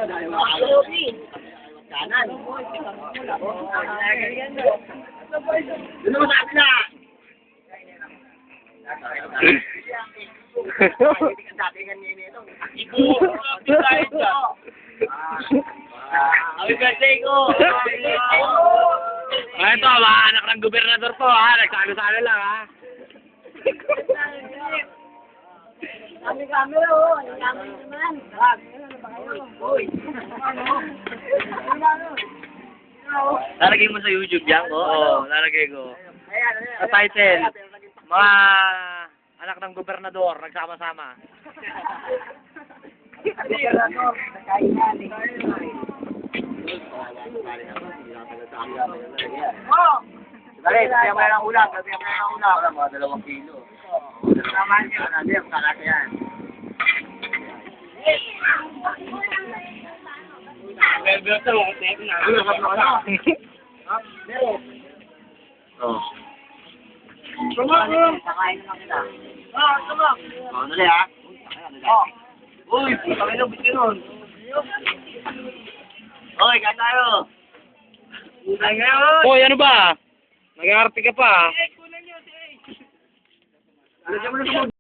Kanan. Dito mo sa atin na. Happy birthday ko! Ito, mga anak ng gobernador to, ha? Nagsalo-salo lang, ha? Kami, oh. Kami naman. Lalagay mo sa YouTube yan ko? Oo, lalagay ko. Sa title, mga anak ng gobernador, nagsama-sama. Dali, sabihan mo na ng ulam. Sabihan mo na ng ulam. Mga 2 kilo. Naman yun. Hindi, magkakata yan. Oh. Sakain naman kita. Oh, dali ha. Oh. Uy, kami lang bitin nun. Oy, kain tayo. Kain ngayon. Hoy, ano ba? Nag-aarte ka pa, ha? Ano siya mo na